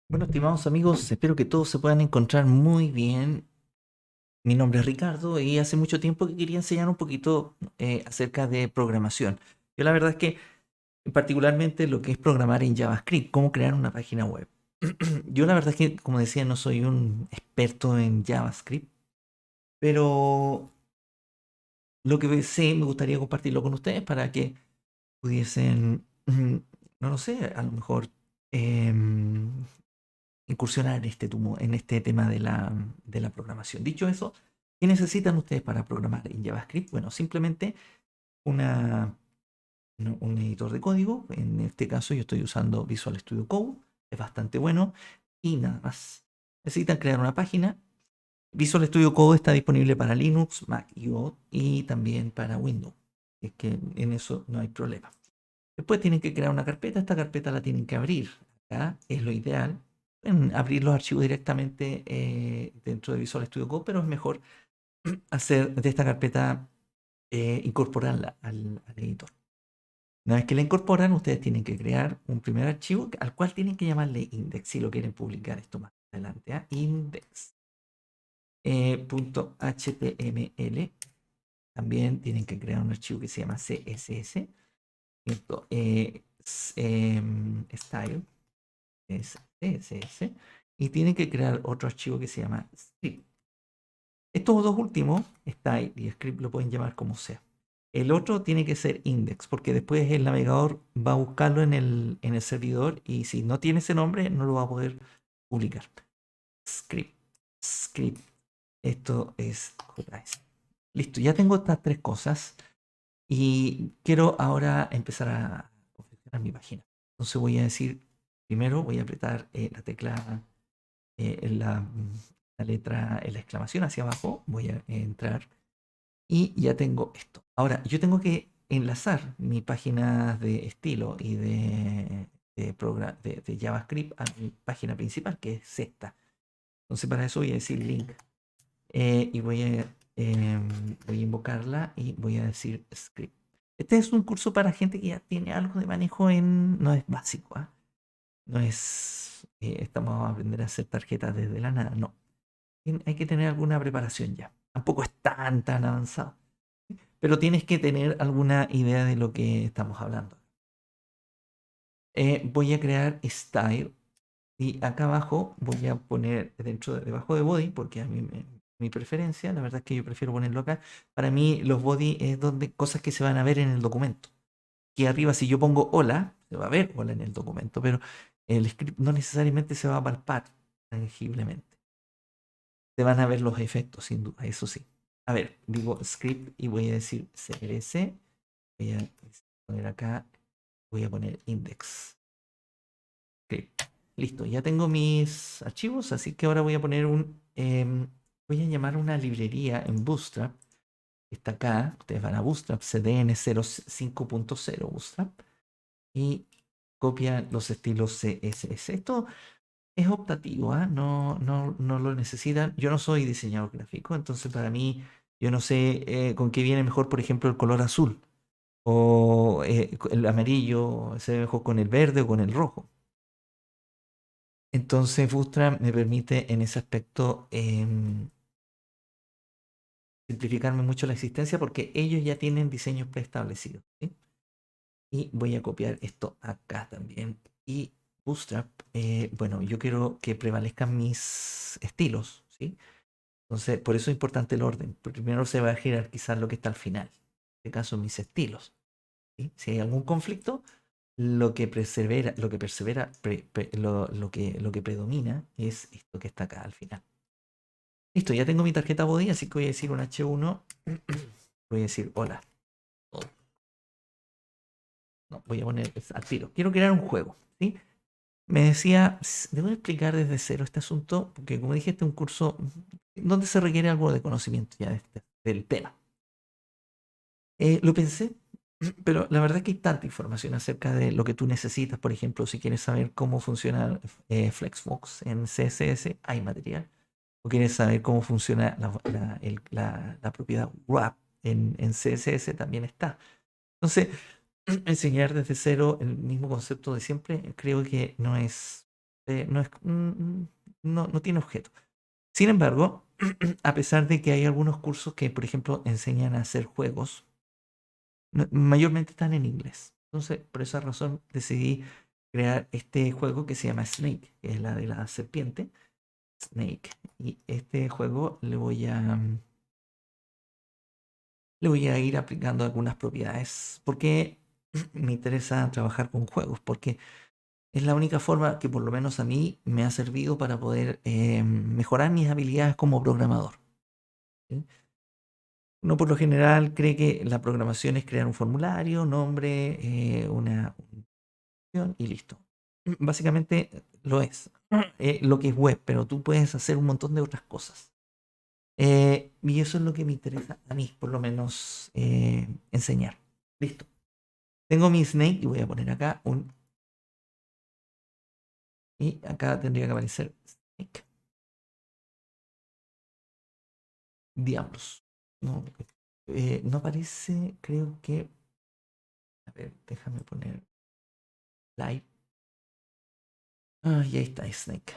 Bueno, estimados amigos, espero que todos se puedan encontrar muy bien. Mi nombre es Ricardo y hace mucho tiempo que quería enseñar un poquito acerca de programación. Yo la verdad es que particularmente lo que es programar en JavaScript, cómo crear una página web. Yo la verdad es que, como decía, no soy un experto en JavaScript, pero lo que sé me gustaría compartirlo con ustedes para que pudiesen, no lo sé, a lo mejor em, incursionar en en este tema de la programación. Dicho eso, ¿qué necesitan ustedes para programar en JavaScript? Bueno, simplemente una, un editor de código. En este caso yo estoy usando Visual Studio Code. Es bastante bueno. Y nada más. Necesitan crear una página. Visual Studio Code está disponible para Linux, Mac y también para Windows. Es que en eso no hay problema. Después tienen que crear una carpeta, esta carpeta la tienen que abrir. Acá es lo ideal. Pueden abrir los archivos directamente dentro de Visual Studio Code, pero es mejor hacer de esta carpeta, incorporarla al editor. Una vez que la incorporan, ustedes tienen que crear un primer archivo al cual tienen que llamarle index si lo quieren publicar esto más adelante. Index. .html. También tienen que crear un archivo que se llama CSS. Style es CSS y tienen que crear otro archivo que se llama script. Estos dos últimos, style y script, lo pueden llamar como sea. El otro tiene que ser index, porque después el navegador va a buscarlo en el servidor y si no tiene ese nombre no lo va a poder publicar. Script, script, esto es JS. Listo, ya tengo estas tres cosas y quiero ahora empezar a configurar mi página. Entonces voy a decir, primero voy a apretar la tecla, la letra, la exclamación hacia abajo, voy a entrar y ya tengo esto. Ahora, yo tengo que enlazar mi página de estilo y de JavaScript a mi página principal, que es esta. Entonces para eso voy a decir link y voy a invocarla y voy a decir script. Este es un curso para gente que ya tiene algo de manejo en... No es básico, ¿ah? No es... estamos a aprender a hacer tarjetas desde la nada, no. Hay que tener alguna preparación ya. Tampoco es tan avanzado. Pero tienes que tener alguna idea de lo que estamos hablando. Voy a crear style y acá abajo voy a poner debajo de body, porque mi preferencia, la verdad es que yo prefiero ponerlo acá. Para mí los body es donde cosas que se van a ver en el documento. Aquí arriba si yo pongo hola, se va a ver hola en el documento, pero el script no necesariamente se va a palpar tangiblemente. Se van a ver los efectos, sin duda, eso sí. A ver, digo script y voy a decir CLS. Voy a poner acá, voy a poner index. Ok, listo, ya tengo mis archivos, así que ahora voy a poner voy a llamar una librería en Bootstrap. Está acá, ustedes van a Bootstrap, CDN 05.0 Bootstrap, y copian los estilos CSS. Esto es optativo, ¿ah? No lo necesitan. Yo no soy diseñador gráfico, entonces para mí, yo no sé con qué viene mejor, por ejemplo, el color azul o el amarillo, se ve mejor con el verde o con el rojo. Entonces Bootstrap me permite en ese aspecto simplificarme mucho la existencia porque ellos ya tienen diseños preestablecidos, ¿sí? Y voy a copiar esto acá también. Y Bootstrap, bueno, yo quiero que prevalezcan mis estilos, ¿sí? Entonces, por eso es importante el orden. Primero se va a jerarquizar lo que está al final. En este caso, mis estilos, ¿sí? Si hay algún conflicto, lo que predomina es esto que está acá al final. Listo, ya tengo mi tarjeta body, así que voy a decir un H1. Voy a decir hola. No, voy a poner al tiro. Quiero crear un juego, ¿sí? Me decía, debo explicar desde cero este asunto, porque como dije, este es un curso donde se requiere algo de conocimiento ya del tema. Lo pensé, pero la verdad es que hay tanta información acerca de lo que tú necesitas. Por ejemplo, si quieres saber cómo funciona Flexbox en CSS, hay material. O quieres saber cómo funciona la propiedad wrap en CSS, también está. Entonces, enseñar desde cero el mismo concepto de siempre, creo que no es. no tiene objeto. Sin embargo, a pesar de que hay algunos cursos que, por ejemplo, enseñan a hacer juegos, mayormente están en inglés. Entonces, por esa razón decidí crear este juego que se llama Snake, que es la de la serpiente. Snake. Y este juego le voy a ir aplicando algunas propiedades. Porque me interesa trabajar con juegos, porque es la única forma que por lo menos a mí me ha servido para poder mejorar mis habilidades como programador. ¿Sí? Uno por lo general cree que la programación es crear un formulario, nombre, una función y listo. Básicamente lo es, lo que es web, pero tú puedes hacer un montón de otras cosas. Y eso es lo que me interesa a mí, por lo menos, enseñar. Listo. Tengo mi snake y voy a poner acá un... Y acá tendría que aparecer snake. Diablos. No, no aparece, creo que... A ver, déjame poner live. Ah, y ahí está Snake.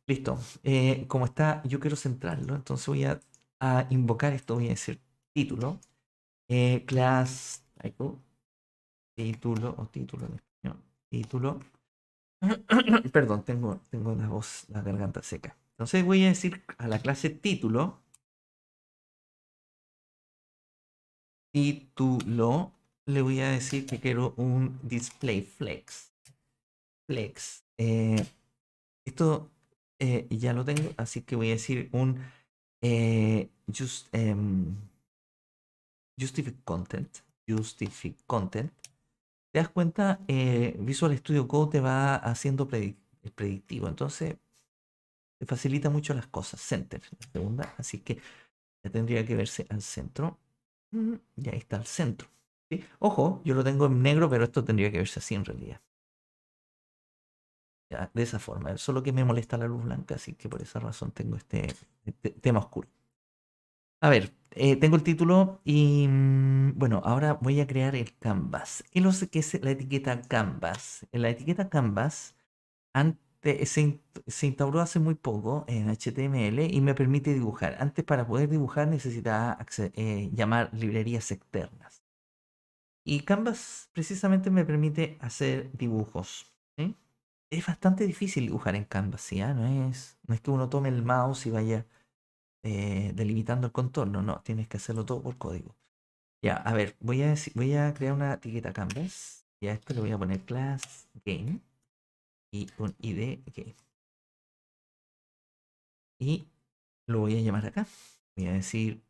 Listo. Como está, yo quiero centrarlo, entonces voy a invocar esto, voy a decir título, class title, título o título en español, título. Perdón, tengo la voz, la garganta seca. Entonces voy a decir a la clase título, le voy a decir que quiero un display flex. Flex. Esto ya lo tengo, así que voy a decir un justify content. Justify content. ¿Te das cuenta? Visual Studio Code te va haciendo predictivo, entonces te facilita mucho las cosas. Center, la segunda, así que ya tendría que verse al centro. Y ahí está el centro. ¿Sí? Ojo, yo lo tengo en negro, pero esto tendría que verse así en realidad. Ya, de esa forma. Solo que me molesta la luz blanca, así que por esa razón tengo este tema oscuro. A ver, tengo el título y bueno, ahora voy a crear el canvas. ¿Qué lo sé que es la etiqueta canvas? La etiqueta canvas antes se instauró hace muy poco en HTML y me permite dibujar. Antes para poder dibujar necesitaba llamar librerías externas. Y Canvas precisamente me permite hacer dibujos. ¿Sí? Es bastante difícil dibujar en Canvas, ¿sí? No es que uno tome el mouse y vaya delimitando el contorno, no, tienes que hacerlo todo por código. Ya, a ver, voy a crear una etiqueta Canvas y a esto le voy a poner class game y un id game. Y lo voy a llamar acá. Voy a decir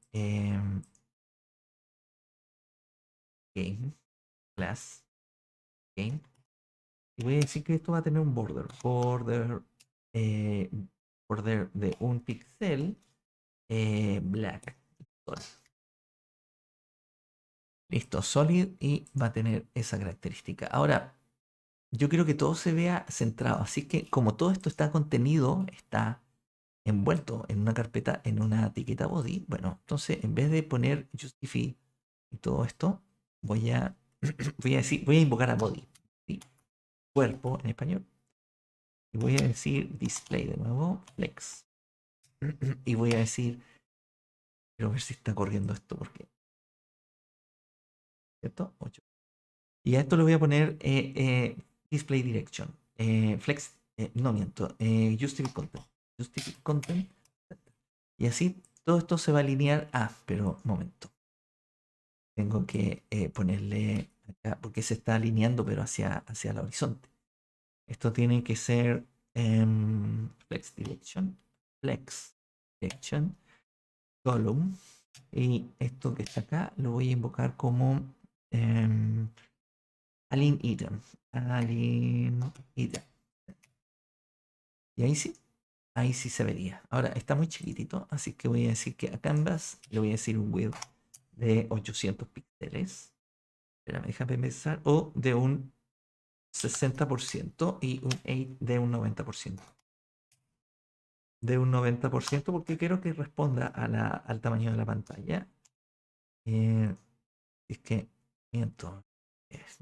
game, class game. Y voy a decir que esto va a tener un eh, border de un píxel black. Listo, solid y va a tener esa característica. Ahora, yo quiero que todo se vea centrado, así que como todo esto está contenido, está envuelto en una carpeta, en una etiqueta body, bueno, entonces en vez de poner justify y todo esto, voy a, voy a invocar a body, ¿sí? Cuerpo en español, y voy a decir display de nuevo, flex, y voy a decir, quiero ver si está corriendo esto, porque, ¿cierto? 8. Y a esto le voy a poner display direction, flex, no miento, justify content, justify content, y así todo esto se va a alinear. Ah, pero momento. Tengo que ponerle acá, porque se está alineando, pero hacia el horizonte. Esto tiene que ser flex direction, column. Y esto que está acá lo voy a invocar como align item. Align item. Y ahí sí se vería. Ahora está muy chiquitito, así que voy a decir que a Canvas le voy a decir un width de 800 píxeles. Espérame, déjame pensar. O de un 60% y un 8 de un 90%. De un 90% porque quiero que responda al tamaño de la pantalla. Es que miento.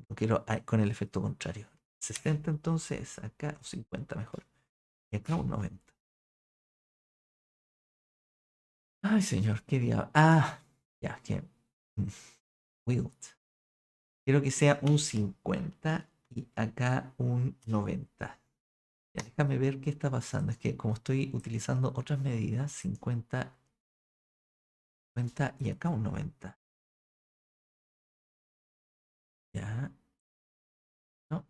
No quiero con el efecto contrario. 60 entonces, acá, o 50 mejor. Y acá un 90. Ay, señor, qué diablo. Ah, ya, que. Wild. Quiero que sea un 50 y acá un 90. Ya, déjame ver qué está pasando. Es que como estoy utilizando otras medidas, 50, 50 y acá un 90. Ya, ¿no?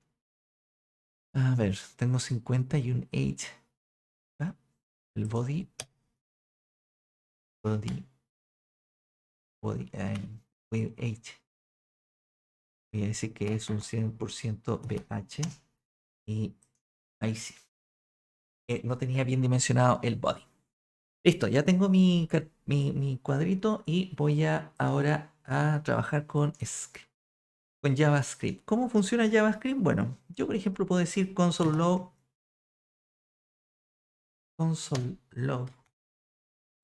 A ver, tengo 50 y un 8. ¿Ah? El body, body, body, with 8. Voy a decir que es un 100% BH. Y ahí sí. No tenía bien dimensionado el body. Listo, ya tengo mi cuadrito y voy ahora a trabajar con JavaScript. ¿Cómo funciona JavaScript? Bueno, yo por ejemplo puedo decir console log.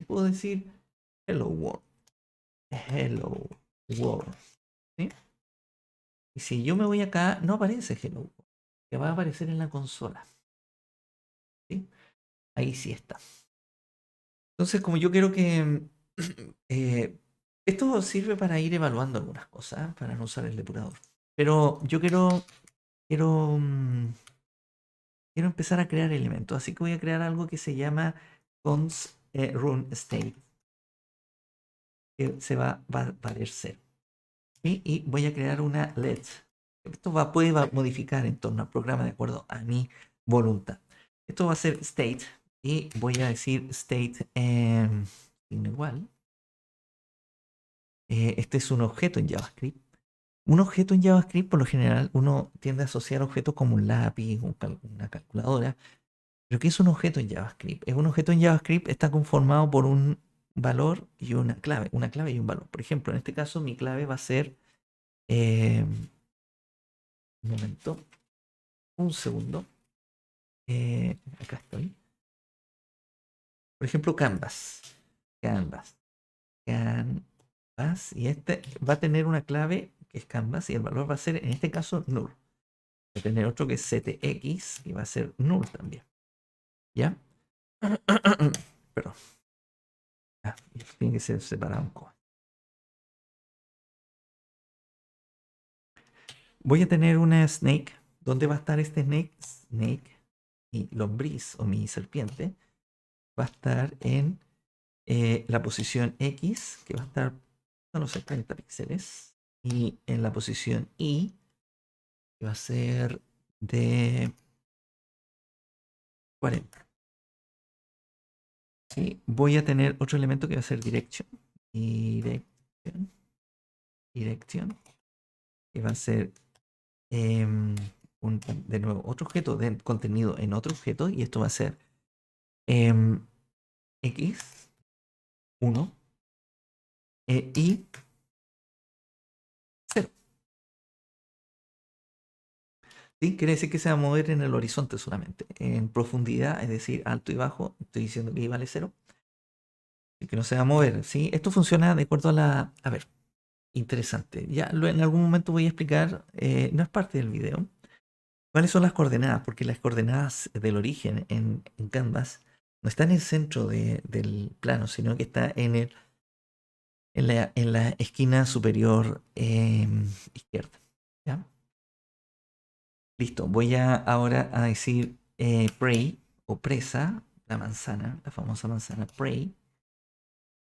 Puedo decir hello world, hello world. ¿Sí? Y si yo me voy acá, no aparece hello world, que va a aparecer en la consola. ¿Sí? Ahí sí está. Entonces, como yo quiero que esto sirve para ir evaluando algunas cosas, para no usar el depurador. Pero yo quiero, mm, quiero empezar a crear elementos, así que voy a crear algo que se llama cons run state, que va a valer 0. Y voy a crear una let. Esto puede modificar en torno al programa de acuerdo a mi voluntad. Esto va a ser state y voy a decir state signo igual. Este es un objeto en JavaScript. Un objeto en JavaScript, por lo general, uno tiende a asociar objetos como un lápiz, una calculadora. Pero ¿qué es un objeto en JavaScript? Es un objeto en JavaScript está conformado por un valor y una clave y un valor. Por ejemplo, en este caso mi clave va a ser, un momento, un segundo. Acá estoy. Por ejemplo, Canvas. Canvas. Canvas. Y este va a tener una clave que es Canvas y el valor va a ser, en este caso, null. Va a tener otro que es ctx y va a ser null también. ¿Ya? Perdón. Tiene que ser separado un coma. Voy a tener una snake. ¿Dónde va a estar este snake? Snake. Mi lombriz o mi serpiente va a estar en la posición X, que va a estar, no lo sé, 30 píxeles. Y en la posición Y, que va a ser de 40. Y voy a tener otro elemento que va a ser direction. Direction. Direction. Que va a ser de nuevo otro objeto de contenido en otro objeto. Y esto va a ser X, 1, y 0. ¿Sí? Quiere decir que se va a mover en el horizonte solamente. En profundidad, es decir, alto y bajo, estoy diciendo que y vale 0. Y que no se va a mover. ¿Sí? Esto funciona de acuerdo a la... A ver, interesante. Ya en algún momento voy a explicar, no es parte del video, cuáles son las coordenadas, porque las coordenadas del origen en Canvas no están en el centro del plano, sino que está en la esquina superior izquierda. ¿Ya? Listo, voy ahora a decir prey o presa, la manzana, la famosa manzana prey.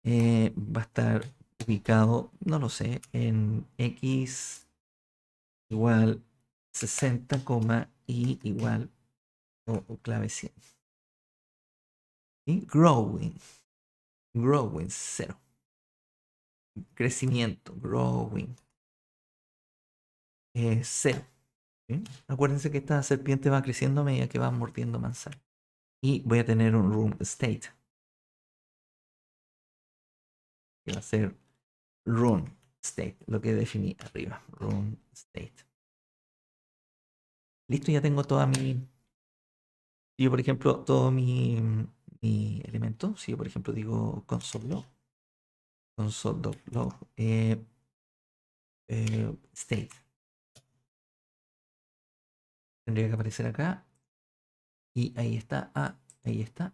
Va a estar ubicado, no lo sé, en X igual 60, y igual o clave 100. Y growing 0. Crecimiento, growing 0. ¿Sí? Acuérdense que esta serpiente va creciendo a medida que va mordiendo manzana. Y voy a tener un room state, que va a ser run state, lo que definí arriba, run state. Listo, ya tengo toda mi, si yo por ejemplo, todo mi elemento, si yo por ejemplo digo console.log, state, tendría que aparecer acá. Y ahí está. Ah, ahí está.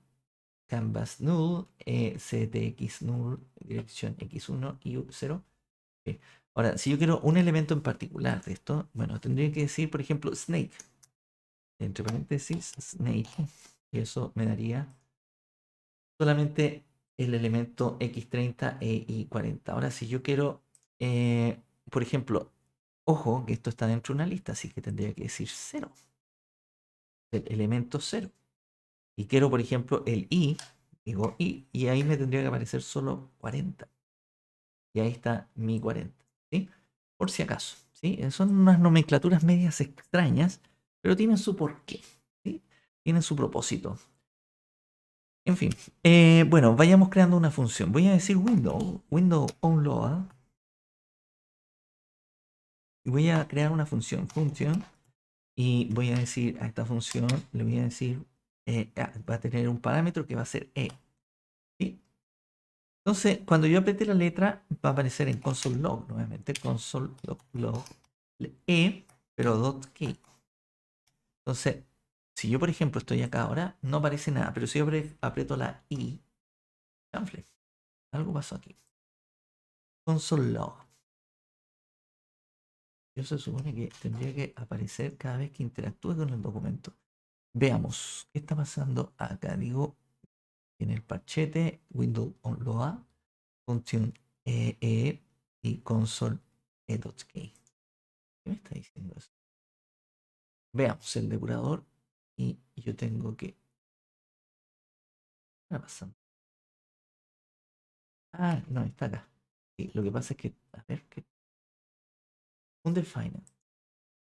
Canvas null, ctx null, dirección x1 y u0. Ok. Ahora, si yo quiero un elemento en particular de esto, bueno, tendría que decir, por ejemplo, snake. Entre paréntesis, snake. Y eso me daría solamente el elemento x30 e y40. Ahora, si yo quiero, por ejemplo, ojo que esto está dentro de una lista, así que tendría que decir 0. El elemento 0. Y quiero, por ejemplo, el i, digo i, y ahí me tendría que aparecer solo 40. Y ahí está mi 40, ¿sí? Por si acaso, ¿sí? Son unas nomenclaturas medias extrañas, pero tienen su porqué, ¿sí? Tienen su propósito. En fin, bueno, vayamos creando una función. Voy a decir window onload, y voy a crear una función, y voy a decir a esta función, le voy a decir, va a tener un parámetro que va a ser e, ¿sí? Entonces, cuando yo apriete la letra, va a aparecer en console log nuevamente, console log e, pero .key. Entonces, si yo, por ejemplo, estoy acá ahora, no aparece nada, pero si yo aprieto la i, chanfle, algo pasó aquí. Console log. Eso se supone que tendría que aparecer cada vez que interactúe con el documento. Veamos, ¿qué está pasando acá? Digo, en el parchete, window onload, function y console e.key. ¿Qué me está diciendo eso? Veamos el depurador y yo tengo que... ¿Qué está pasando? Ah, no, está acá. Sí, lo que pasa es que... A ver, ¿qué? Un define.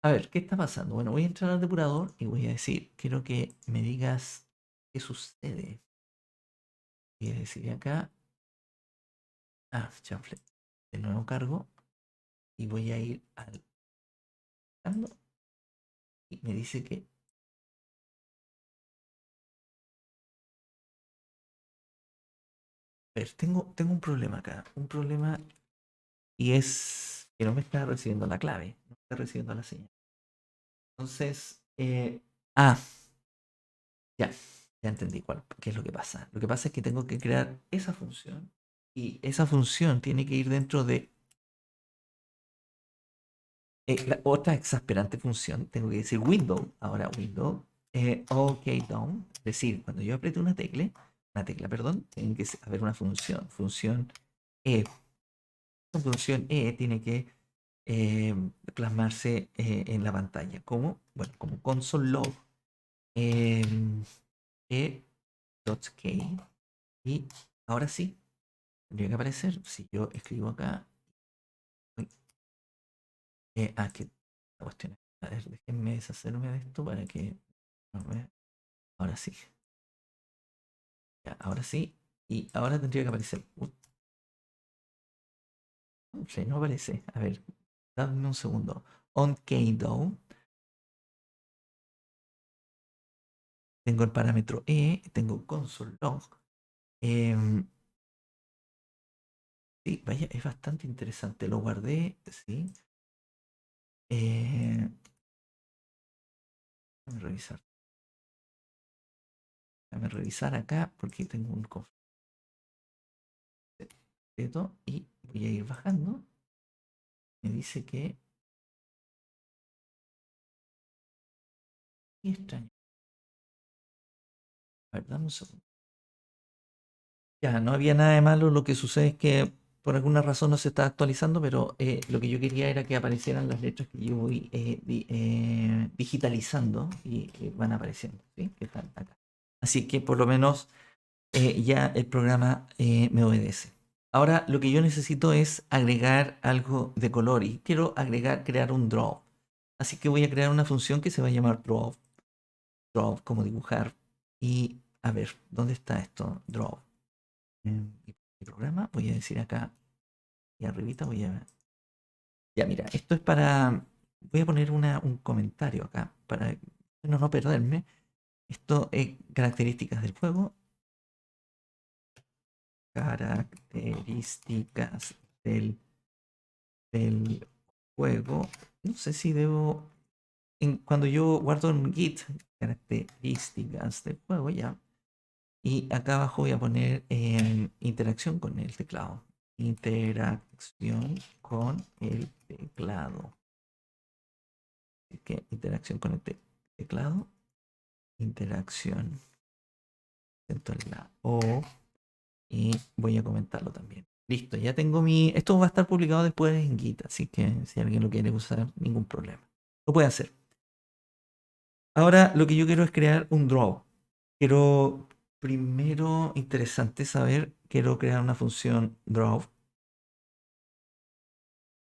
A ver, ¿qué está pasando? Bueno, voy a entrar al depurador y voy a decir, quiero que me digas qué sucede. Voy a decir acá... Ah, chanfle. De nuevo cargo y voy a ir al... Y me dice que... A ver, tengo un problema acá. Un problema y es que no me está recibiendo la clave. No está recibiendo la señal. Entonces... ah, ya, ya entendí qué es lo que pasa. Lo que pasa es que tengo que crear esa función y esa función tiene que ir dentro de la otra exasperante función. Tengo que decir window, ahora window, OK down. Es decir, cuando yo apriete una tecla, perdón, tiene que haber una función E. La función E tiene que eh, plasmarse en la pantalla. ¿Cómo? Bueno, como console log e.key. Y ahora sí, tendría que aparecer. Si yo escribo acá. Que la cuestión es. A ver, déjenme deshacerme de esto para que no vea. Ahora sí. Ya, ahora sí. Y ahora tendría que aparecer. Sí, no aparece. A ver, dame un segundo. On Kdo. Tengo el parámetro E. Tengo console log. Em, sí, vaya, es bastante interesante. Lo guardé. Sí. Déjame revisar. Déjame revisar acá porque tengo un conflicto y voy a ir bajando. Me dice que... Qué extraño. A ver, dame un segundo. Ya, no había nada de malo. Lo que sucede es que por alguna razón no se está actualizando, pero lo que yo quería era que aparecieran las letras que yo voy digitalizando y van apareciendo, ¿sí? Que están acá. Así que por lo menos ya el programa me obedece. Ahora lo que yo necesito es agregar algo de color y quiero crear un draw. Así que voy a crear una función que se va a llamar draw como dibujar. Y a ver, ¿dónde está esto? Draw. Mi programa, voy a decir acá y arribita voy a... Ya, mira, esto es para... Voy a poner un comentario acá para no perderme. Esto es características del juego. Características del juego. No sé si debo... cuando yo guardo en Git características del juego ya, y acá abajo voy a poner interacción con el teclado. Interacción con el teclado. Así que interacción con el teclado. Interacción. Acento en la O. Y voy a comentarlo también. Listo, ya tengo mi... Esto va a estar publicado después en Git, así que si alguien lo quiere usar, ningún problema. Lo puede hacer. Ahora lo que yo quiero es crear un draw. Quiero primero, interesante saber, quiero crear una función draw.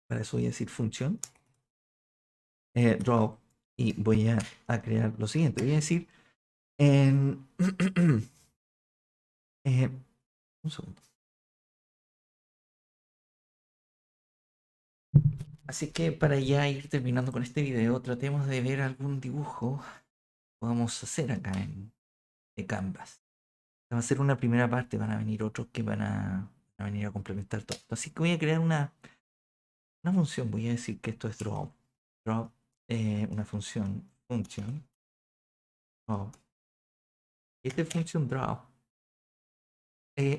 Para eso voy a decir función draw y voy a crear lo siguiente. Voy a decir en... un segundo. Así que para ya ir terminando con este video, tratemos de ver algún dibujo que podamos hacer acá en Canvas. Va a ser una primera parte, van a venir otros que van a venir a complementar todo esto. Así que voy a crear una función, voy a decir que esto es draw. Draw, una función, draw. Y esta función draw.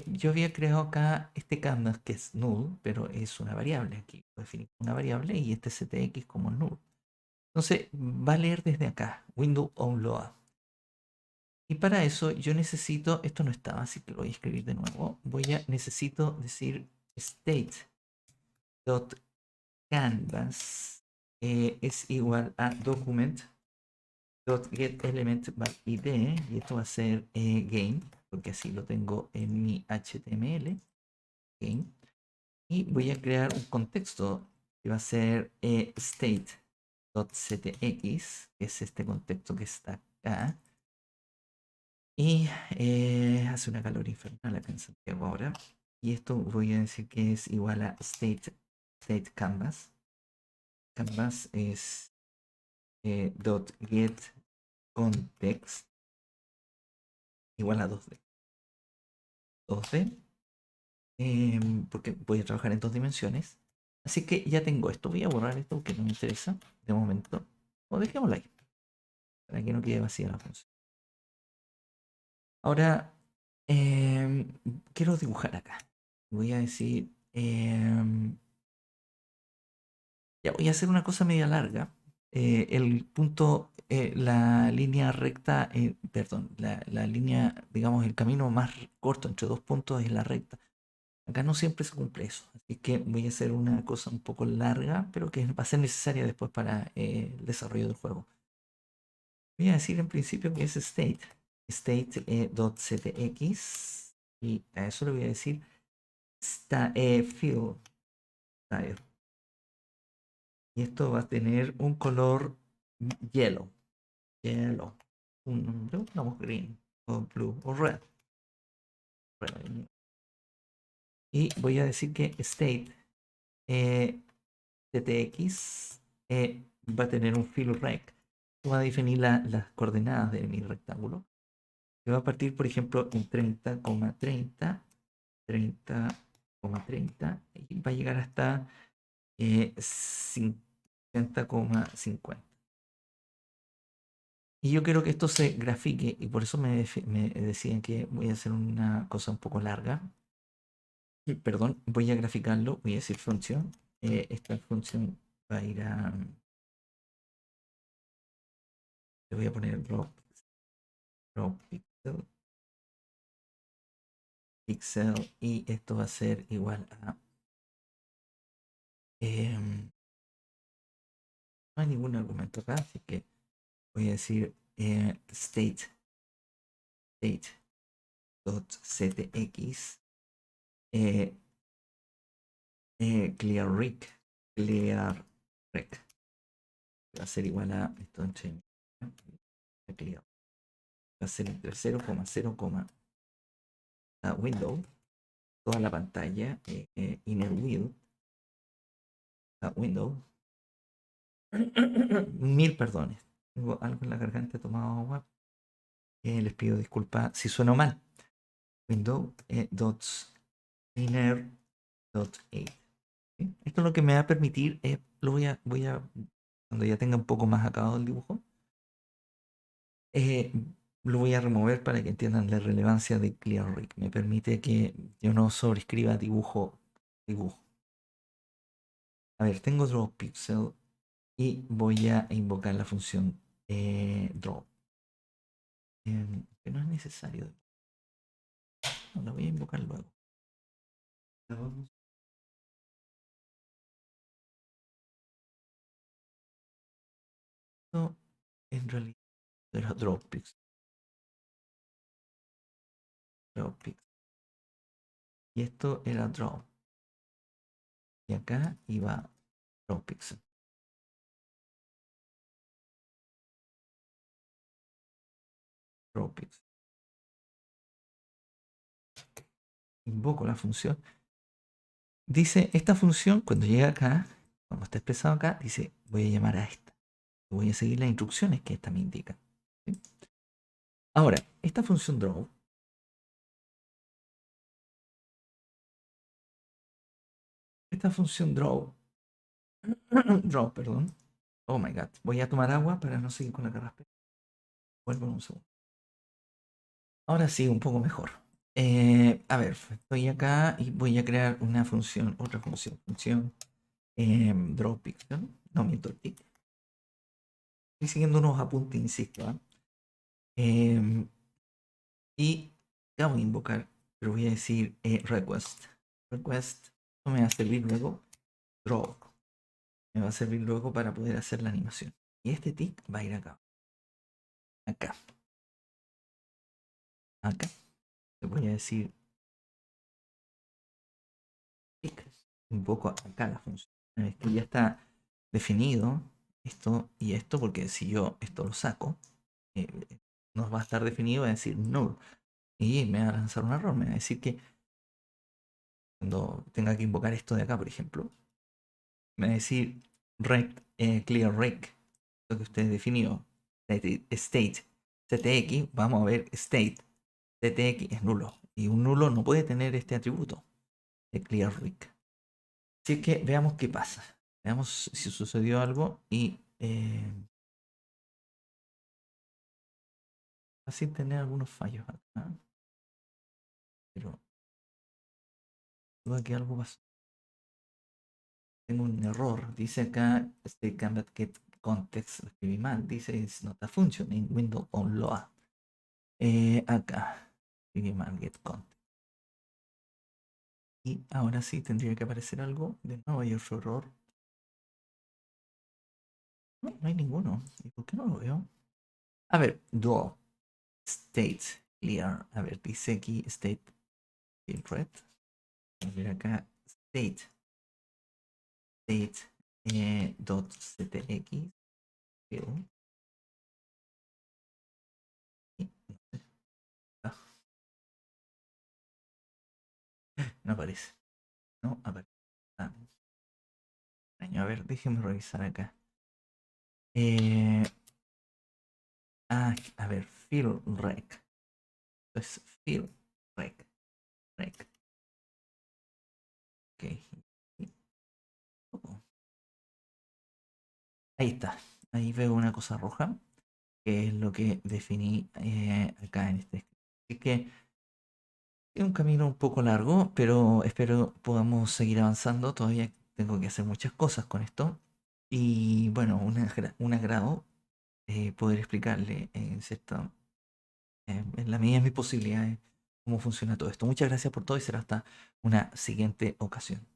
Yo había creado acá este canvas que es null, pero es una variable. Aquí puedo definir una variable y este ctx como null. Entonces va a leer desde acá, window on load. Y para eso yo necesito, esto no estaba, así que lo voy a escribir de nuevo. Necesito decir state.canvas es igual a document.getElementById y esto va a ser game, porque así lo tengo en mi HTML. Game. Y voy a crear un contexto que va a ser state.ctx, que es este contexto que está acá. Y hace una calor infernal acá en Santiago ahora. Y esto voy a decir que es igual a state canvas. Canvas es .get context igual a 2D. 2D porque voy a trabajar en 2 dimensiones. Así que ya tengo esto. Voy a borrar esto porque no me interesa de momento. O dejémoslo ahí, para que no quede vacía la función. Ahora, quiero dibujar acá. Voy a decir, ya voy a hacer una cosa media larga. El punto, la línea recta, perdón, la línea, digamos, el camino más corto entre dos puntos es la recta. Acá no siempre se cumple eso, así que voy a hacer una cosa un poco larga, pero que va a ser necesaria después para el desarrollo del juego. Voy a decir en principio que es state.ctx y a eso le voy a decir fill style. Y esto va a tener un color yellow, pongamos green o blue o red. Y voy a decir que state ctx va a tener un fill rect. Va a definir las coordenadas de mi rectángulo. Que va a partir, por ejemplo, en 30,30, 30,30 y va a llegar hasta 50,50. Y yo quiero que esto se grafique y por eso me decían que voy a hacer una cosa un poco larga. Perdón, voy a graficarlo, voy a decir función. Esta función va a ir a... Le voy a poner raw pixel y esto va a ser igual a... no hay ningún argumento acá, así que voy a decir state.ctx clear rec va a ser igual a esto entre clear va a ser entre 0,0, window toda la pantalla inner window 1000 perdones, tengo algo en la garganta, he tomado agua, les pido disculpas si sueno mal. Window dots inner dot 8. Esto es lo que me va a permitir, voy a cuando ya tenga un poco más acabado el dibujo, eh, lo voy a remover para que entiendan la relevancia de ClearRig. Me permite que yo no sobrescriba dibujo. A ver, tengo Draw Pixel y voy a invocar la función Draw. Que no es necesario. No, la voy a invocar luego. Esto en realidad era Draw Pixel. Draw Pixel. Y esto era Draw. Y acá iba Draw Pixel. Draw Pixel. Invoco la función. Dice, esta función, cuando llega acá, cuando está expresado acá, dice, voy a llamar a esta. Voy a seguir las instrucciones que esta me indica. ¿Sí? Ahora, esta función draw, draw, perdón. Oh my god, voy a tomar agua para no seguir con la carraspe. Vuelvo en un segundo. Ahora sí, un poco mejor. A ver, estoy acá y voy a crear una función, otra función draw pixel. No miento el tick. Estoy siguiendo unos apuntes, insisto. ¿Ah? Y ya voy a invocar, pero voy a decir request. Request no me va a servir luego. Draw. Me va a servir luego para poder hacer la animación. Y este tick va a ir acá. Acá. Acá. Le voy a decir tick. Invoco acá la función. Una vez que ya está definido esto y esto, porque si yo esto lo saco, eh, nos va a estar definido, va a decir null. Y me va a lanzar un error. Me va a decir que cuando tenga que invocar esto de acá, por ejemplo, me va a decir clear rec, lo que usted definió, state, ctx, vamos a ver state, ctx es nulo, y un nulo no puede tener este atributo de clear rec. Así que veamos qué pasa, veamos si sucedió algo y así tener algunos fallos acá, pero duda que algo pasó. Tengo un error, dice acá este cannot get context, lo escribí mal, dice it's not a function in window on load. Acá, escribí mal get context. Y ahora sí tendría que aparecer algo. De nuevo hay otro error. No, no hay ninguno. ¿Y por qué no lo veo? A ver, draw state clear. A ver, dice aquí state in red. A ver acá state dot ctx. Ah, no aparece. No aparece. Ah, extraño. A ver, déjenme revisar acá. Eh, a ver, fill rec. Entonces, fill rec. Rec. Ok. Oh, ahí está. Ahí veo una cosa roja, que es lo que definí acá en este. Así que es un camino un poco largo, pero espero podamos seguir avanzando. Todavía tengo que hacer muchas cosas con esto. Y bueno, un agrado poder explicarle en la medida de mis posibilidades cómo funciona todo esto. Muchas gracias por todo y será hasta una siguiente ocasión.